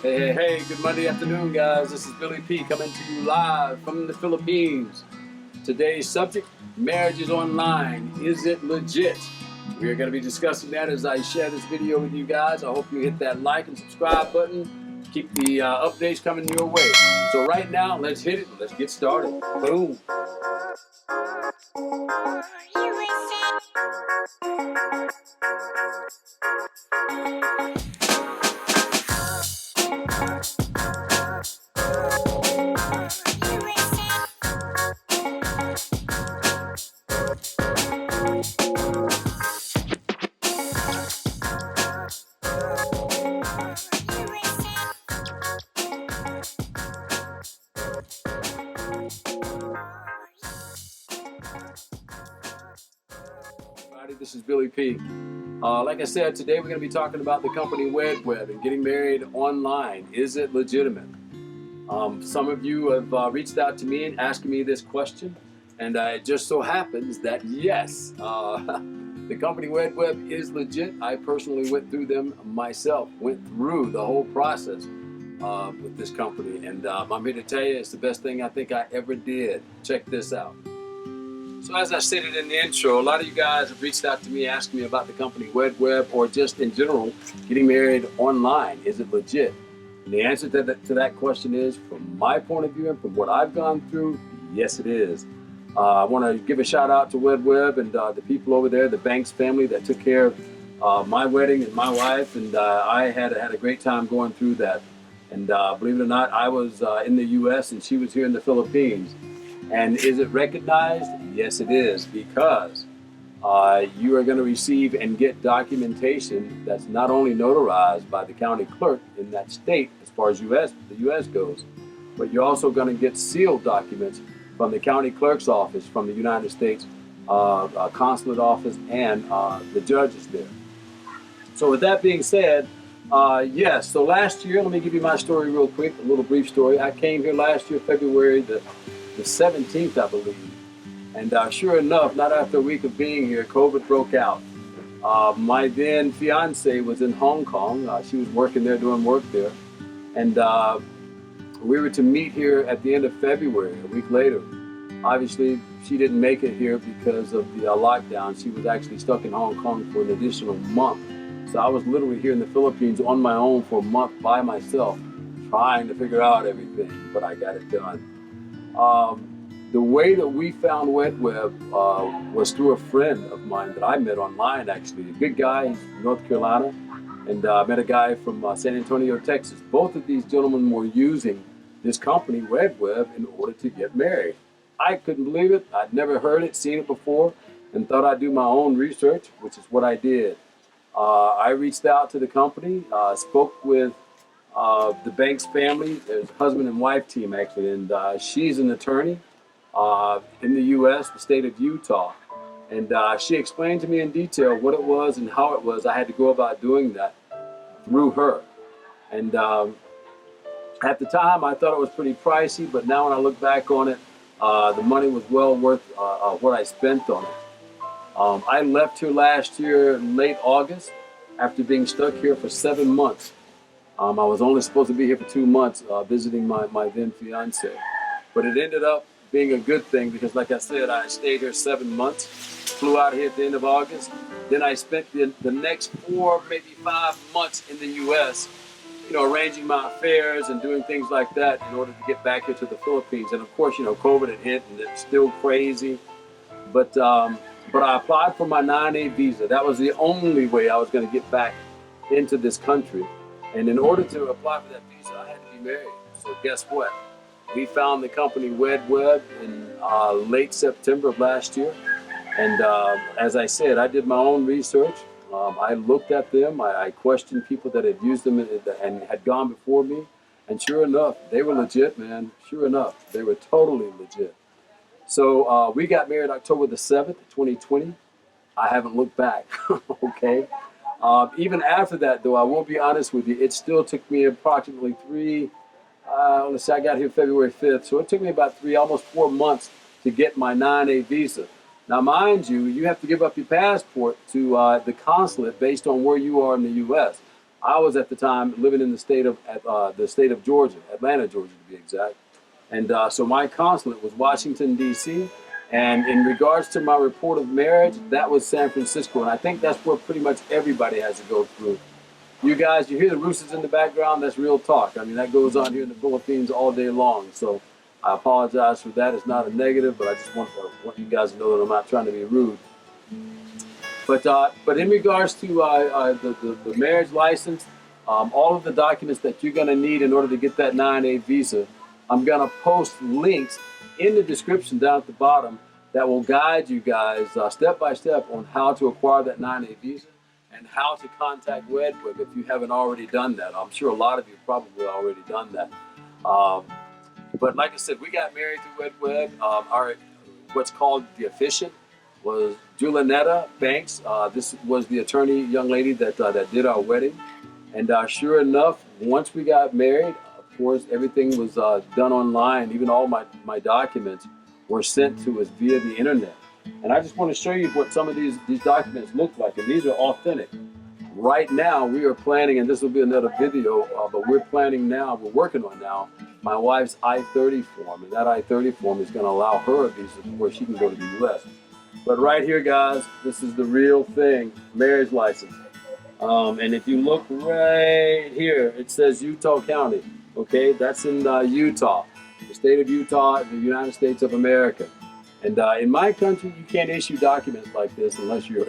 Hey, good Monday afternoon, guys. This is Billy P coming to you live from the Philippines. Today's subject, marriage is online. Is it legit? We are going to be discussing that as I share this video with you guys. I hope you hit that like and subscribe button. Keep the updates coming your way. So right now, let's hit it. Let's get started. Boom. This is Billy P. Like I said, today we're going to be talking about the company WEBWED and getting married online. Is it legitimate? Some of you have reached out to me and asked me this question, and it just so happens that yes, the company WEBWED is legit. I personally went through them myself, went through the whole process with this company, and I'm here to tell you it's the best thing I think I ever did. Check this out. So as I stated in the intro, a lot of you guys have reached out to me asking me about the company WEBWED or just in general getting married online. Is it legit? And the answer to that question is, from my point of view and from what I've gone through, yes it is. I want to give a shout out to WEBWED and the people over there, the Banks family that took care of my wedding and my wife, and I had a great time going through that. And believe it or not, I was in the U.S. and she was here in the Philippines. And is it recognized? Yes, it is, because you are going to receive and get documentation that's not only notarized by the county clerk in that state as far as the U.S. goes, but you're also going to get sealed documents from the county clerk's office, from the United States consulate office, and the judges there. So with that being said, yes, so last year, let me give you my story real quick, a little brief story. I came here last year, February the 17th, I believe. And sure enough, not after a week of being here, COVID broke out. My then fiance was in Hong Kong. She was working there, doing work there. And we were to meet here at the end of February, a week later. Obviously, she didn't make it here because of the lockdown. She was actually stuck in Hong Kong for an additional month. So I was literally here in the Philippines on my own for a month by myself, trying to figure out everything, but I got it done. The way that we found WEBWED was through a friend of mine that I met online, actually. A good guy, he's from North Carolina, and I met a guy from San Antonio, Texas. Both of these gentlemen were using this company, WEBWED, in order to get married. I couldn't believe it. I'd never heard it, seen it before, and thought I'd do my own research, which is what I did. I reached out to the company, spoke with the Banks family. There's a husband and wife team, actually, and she's an attorney in the U.S., the state of Utah. And she explained to me in detail what it was and how it was. I had to go about doing that through her. And at the time, I thought it was pretty pricey, but now when I look back on it, the money was well worth what I spent on it. I left here last year, late August, after being stuck here for 7 months. I was only supposed to be here for 2 months visiting my then fiance. But it ended up being a good thing because, like I said, I stayed here 7 months, flew out here at the end of August. Then I spent the next 4, maybe 5 months in the U.S., arranging my affairs and doing things like that in order to get back here to the Philippines. And of course, COVID had hit and it's still crazy. But I applied for my 9A visa. That was the only way I was going to get back into this country. And in order to apply for that visa, I had to be married. So guess what? We found the company WEBWED in late September of last year. And as I said, I did my own research. I looked at them. I questioned people that had used them and had gone before me. And sure enough, they were legit, man. Sure enough, they were totally legit. So we got married October the 7th, 2020. I haven't looked back, okay? Even after that, though, I will be honest with you, it still took me approximately let's say I got here February 5th, so it took me about almost 4 months to get my 9A visa. Now, mind you, you have to give up your passport to the consulate based on where you are in the U.S. I was at the time living in the state of Georgia, Atlanta, Georgia to be exact. And so my consulate was Washington, D.C. And in regards to my report of marriage, that was San Francisco. And I think that's where pretty much everybody has to go through. You guys, you hear the roosters in the background, that's real talk. I mean, that goes on here in the Philippines all day long. So I apologize for that. It's not a negative, but I just want you guys to know that I'm not trying to be rude. But in regards to the marriage license, all of the documents that you're going to need in order to get that 9A visa, I'm going to post links in the description down at the bottom that will guide you guys step by step on how to acquire that 9A visa and how to contact WEBWED if you haven't already done that. I'm sure a lot of you have probably already done that. But like I said, we got married through WEBWED. Our what's called the officiant was Julianetta Banks. This was the attorney young lady that did our wedding. And sure enough, once we got married, of course, everything was done online. Even all my documents were sent to us via the internet. And I just want to show you what some of these documents look like. And these are authentic. Right now, we are planning, and this will be another video, but we're working on now, my wife's I-30 form. And that I-30 form is going to allow her a visa where she can go to the U.S. But right here, guys, this is the real thing, marriage license. And if you look right here, it says Utah County. Okay, that's in Utah, the state of Utah, the United States of America. And in my country, you can't issue documents like this unless you're,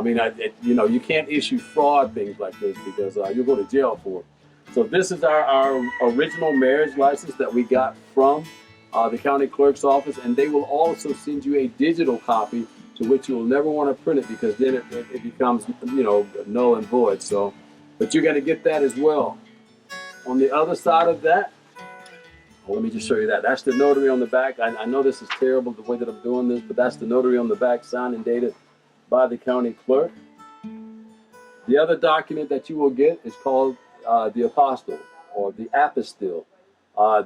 you can't issue fraud things like this because you'll go to jail for it. So this is our original marriage license that we got from the county clerk's office, and they will also send you a digital copy to which you will never want to print it because then it becomes, null and void. So, but you're going to get that as well. On the other side of that, let me just show you that. That's the notary on the back. I know this is terrible the way that I'm doing this, but that's the notary on the back, signed and dated by the county clerk. The other document that you will get is called the apostille or the apostille.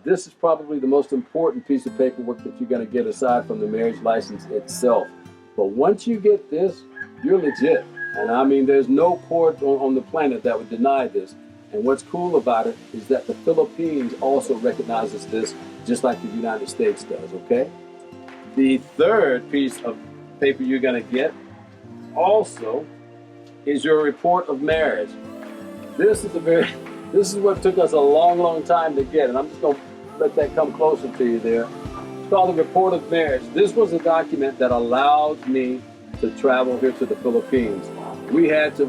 This is probably the most important piece of paperwork that you're going to get aside from the marriage license itself. But once you get this, you're legit. And I mean, there's no court on the planet that would deny this. And what's cool about it is that the Philippines also recognizes this just like the United States does, okay? The third piece of paper you're going to get also is your report of marriage. This is what took us a long, long time to get, and I'm just going to let that come closer to you there. It's called the report of marriage. This was a document that allowed me to travel here to the Philippines. We had to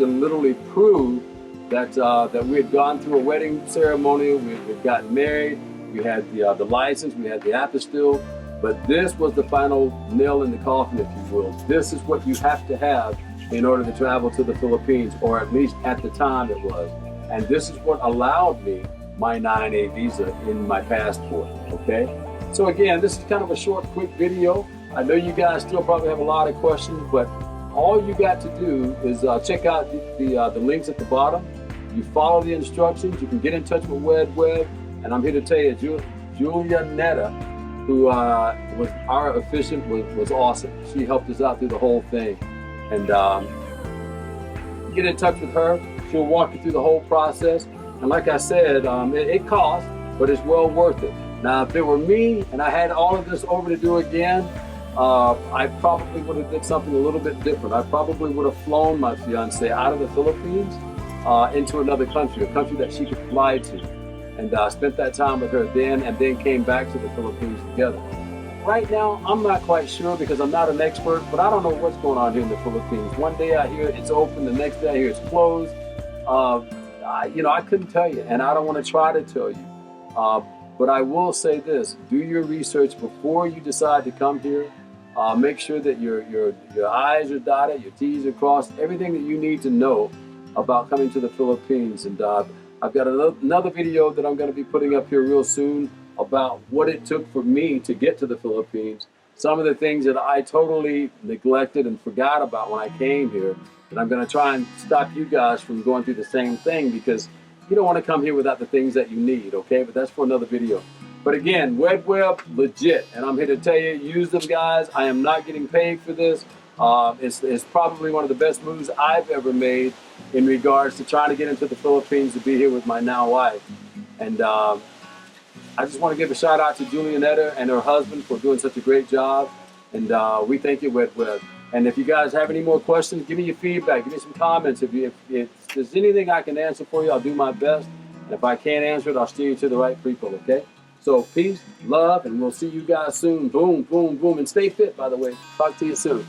literally prove that we had gone through a wedding ceremony, we'd gotten married, we had the license, we had the apostille, but this was the final nail in the coffin, if you will. This is what you have to have in order to travel to the Philippines, or at least at the time it was. And this is what allowed me my 9A visa in my passport, okay? So again, this is kind of a short, quick video. I know you guys still probably have a lot of questions, but all you got to do is check out the links at the bottom. You follow the instructions. You can get in touch with WEBWED. And I'm here to tell you, Julianetta, who was our officiant, was awesome. She helped us out through the whole thing. And get in touch with her. She'll walk you through the whole process. And like I said, it costs, but it's well worth it. Now, if it were me and I had all of this over to do again, I probably would have did something a little bit different. I probably would have flown my fiance out of the Philippines into another country, a country that she could fly to, and spent that time with her then, and then came back to the Philippines together. Right now, I'm not quite sure because I'm not an expert, but I don't know what's going on here in the Philippines. One day I hear it's open, the next day I hear it's closed. I couldn't tell you, and I don't want to try to tell you. But I will say this: do your research before you decide to come here. Make sure that your I's are dotted, your T's are crossed, everything that you need to know about coming to the Philippines. And I've got another video that I'm going to be putting up here real soon about what it took for me to get to the Philippines. Some of the things that I totally neglected and forgot about when I came here. And I'm going to try and stop you guys from going through the same thing because you don't want to come here without the things that you need, okay? But that's for another video. But again, WEBWED, legit. And I'm here to tell you, use them, guys. I am not getting paid for this. It's probably one of the best moves I've ever made in regards to trying to get into the Philippines to be here with my now wife. And I just want to give a shout out to Julianetta and her husband for doing such a great job. And we thank you, WEBWED. And if you guys have any more questions, give me your feedback, give me some comments. If there's anything I can answer for you, I'll do my best. And if I can't answer it, I'll steer you to the right people, okay? So peace, love, and we'll see you guys soon. Boom, boom, boom. And stay fit, by the way. Talk to you soon.